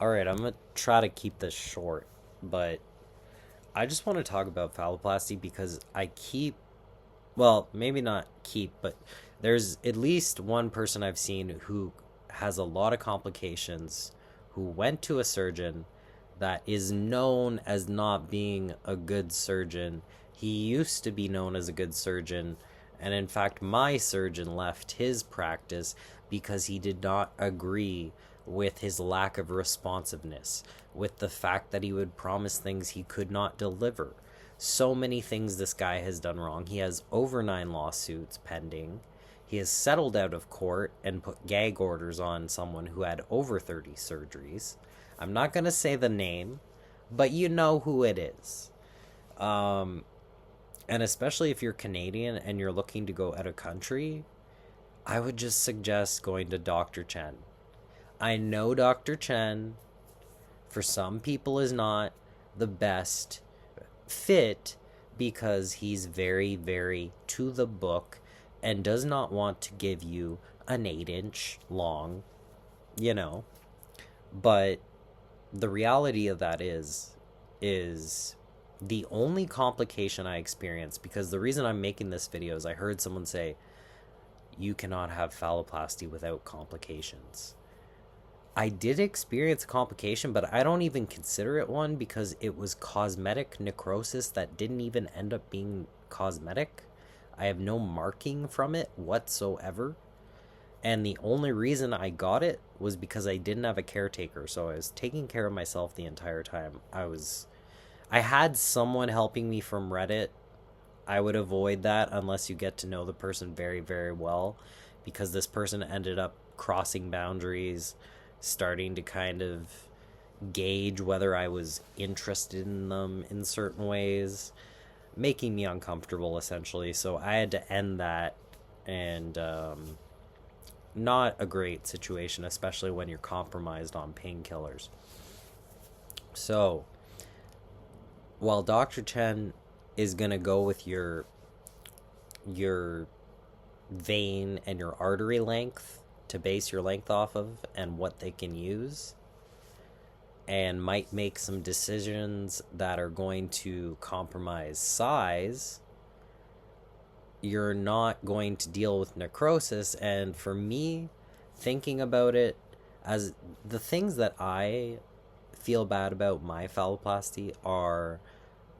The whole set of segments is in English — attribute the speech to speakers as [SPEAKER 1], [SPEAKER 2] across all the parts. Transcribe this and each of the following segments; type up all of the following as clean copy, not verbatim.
[SPEAKER 1] Alright, I'm gonna try to keep this short, but I just want to talk about phalloplasty because well, maybe not keep, but there's at least one person I've seen who has a lot of complications, who went to a surgeon that is known as not being a good surgeon. He used to be known as a good surgeon, and in fact, my surgeon left his practice because he did not agree with his lack of responsiveness, with the fact that he would promise things he could not deliver. So many things this guy has done wrong. He has over 9 lawsuits pending. He has settled out of court and put gag orders on someone who had over 30 surgeries. I'm not going to say the name, but you know who it is. And especially if you're Canadian and you're looking to go out of country, I would just suggest going to Dr. Chen. I know Dr. Chen, for some people, is not the best fit because he's very, very to the book and does not want to give you an 8-inch long, you know. But the reality of that is the only complication I experience, because the reason I'm making this video is I heard someone say, you cannot have phalloplasty without complications. I did experience a complication, but I don't even consider it one because it was cosmetic necrosis that didn't even end up being cosmetic. I have no marking from it whatsoever. And the only reason I got it was because I didn't have a caretaker. So I was taking care of myself the entire time. I had someone helping me from Reddit. I would avoid that unless you get to know the person very, very well, because this person ended up crossing boundaries, starting to kind of gauge whether I was interested in them in certain ways, making me uncomfortable essentially. So I had to end that, and not a great situation, especially when you're compromised on painkillers. So while Dr. Chen is gonna go with your vein and your artery length to base your length off of and what they can use, and might make some decisions that are going to compromise size, you're not going to deal with necrosis. And for me, thinking about it, as the things that I feel bad about my phalloplasty are,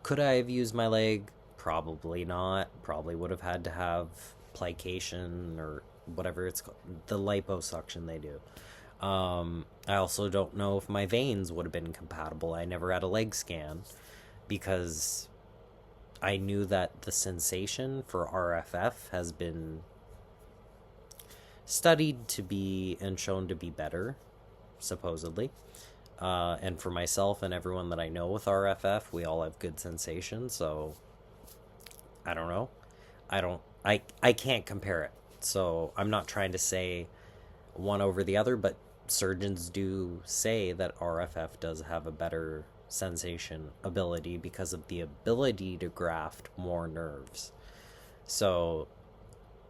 [SPEAKER 1] could I have used my leg? Probably not. Probably would have had to have plication or whatever it's called, the liposuction they do. I also don't know if my veins would have been compatible. I never had a leg scan because I knew that the sensation for RFF has been studied to be and shown to be better, supposedly. And for myself and everyone that I know with RFF, we all have good sensation. So I don't know. I can't compare it. So I'm not trying to say one over the other, but surgeons do say that RFF does have a better sensation ability because of the ability to graft more nerves. So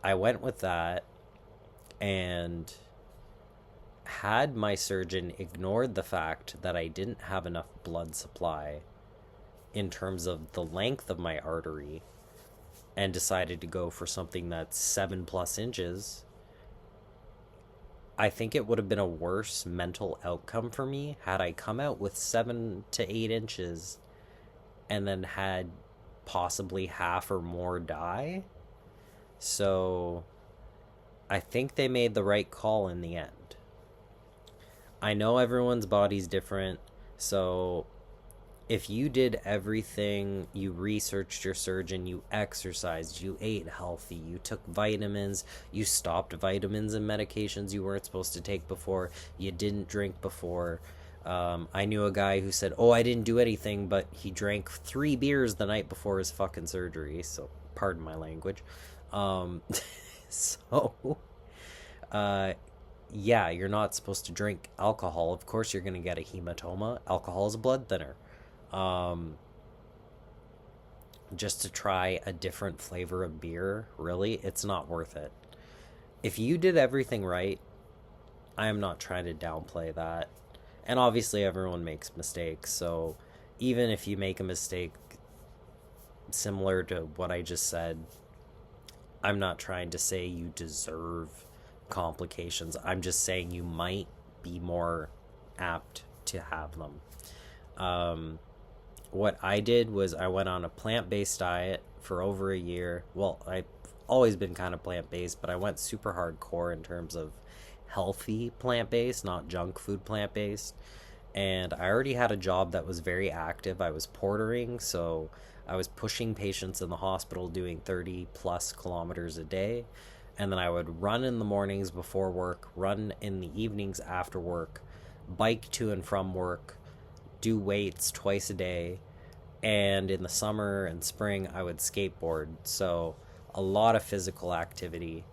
[SPEAKER 1] I went with that, and had my surgeon ignored the fact that I didn't have enough blood supply in terms of the length of my artery and decided to go for something that's 7+ inches, I think it would have been a worse mental outcome for me had I come out with 7 to 8 inches and then had possibly half or more die. So I think they made the right call in the end. I know everyone's body's different, so if you did everything, you researched your surgeon, you exercised, you ate healthy, you took vitamins, you stopped vitamins and medications you weren't supposed to take before, you didn't drink before. I knew a guy who said, oh, I didn't do anything, but he drank 3 beers the night before his fucking surgery, so pardon my language. So, yeah, you're not supposed to drink alcohol. Of course you're going to get a hematoma. Alcohol is a blood thinner. Just to try a different flavor of beer, really, it's not worth it. If you did everything right, I am not trying to downplay that. And obviously, everyone makes mistakes. So even if you make a mistake similar to what I just said, I'm not trying to say you deserve complications. I'm just saying you might be more apt to have them. What I did was I went on a plant-based diet for over a year. Well, I've always been kind of plant-based, but I went super hardcore in terms of healthy plant-based, not junk food plant-based. And I already had a job that was very active. I was portering, so I was pushing patients in the hospital doing 30 plus kilometers a day. And then I would run in the mornings before work, run in the evenings after work, bike to and from work, do weights twice a day. And in the summer and spring, I would skateboard. So a lot of physical activity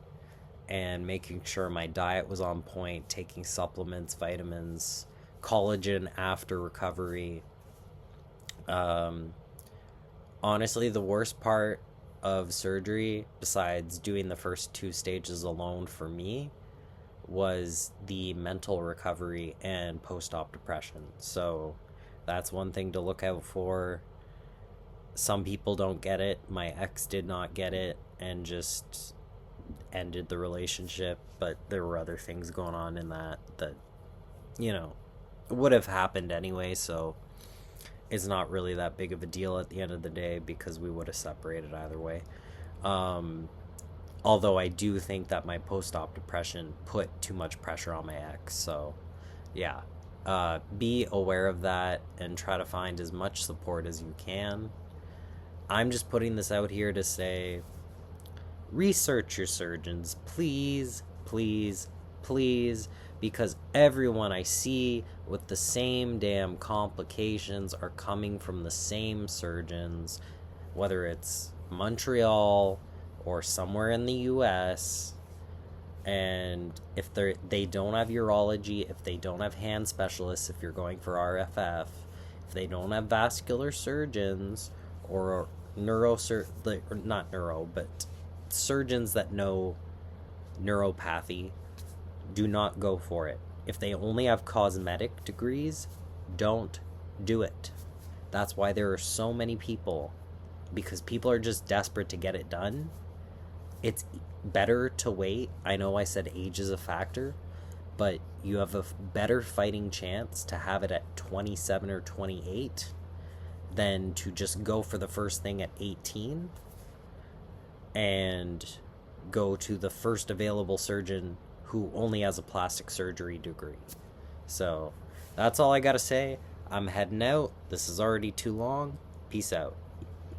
[SPEAKER 1] and making sure my diet was on point, taking supplements, vitamins, collagen after recovery. Um, Honestly, the worst part of surgery, besides doing the first two stages alone for me, was the mental recovery and post-op depression. So that's one thing to look out for. Some people don't get it. My ex did not get it and just ended the relationship, but there were other things going on in that you know would have happened anyway, so it's not really that big of a deal at the end of the day because we would have separated either way. um Although I do think that my post-op depression put too much pressure on my ex. So yeah, be aware of that and try to find as much support as you can. I'm just putting this out here to say, research your surgeons, please, please, please, because everyone I see with the same damn complications are coming from the same surgeons, whether it's Montreal or somewhere in the US. And if they don't have urology, if they don't have hand specialists, if you're going for RFF, if they don't have vascular surgeons or not neuro, but surgeons that know neuropathy, do not go for it. If they only have cosmetic degrees, don't do it. That's why there are so many people, because people are just desperate to get it done. It's better to wait. I know I said age is a factor, but you have a better fighting chance to have it at 27 or 28 than to just go for the first thing at 18 and go to the first available surgeon who only has a plastic surgery degree. So that's all I gotta say. I'm heading out. This is already too long. Peace out.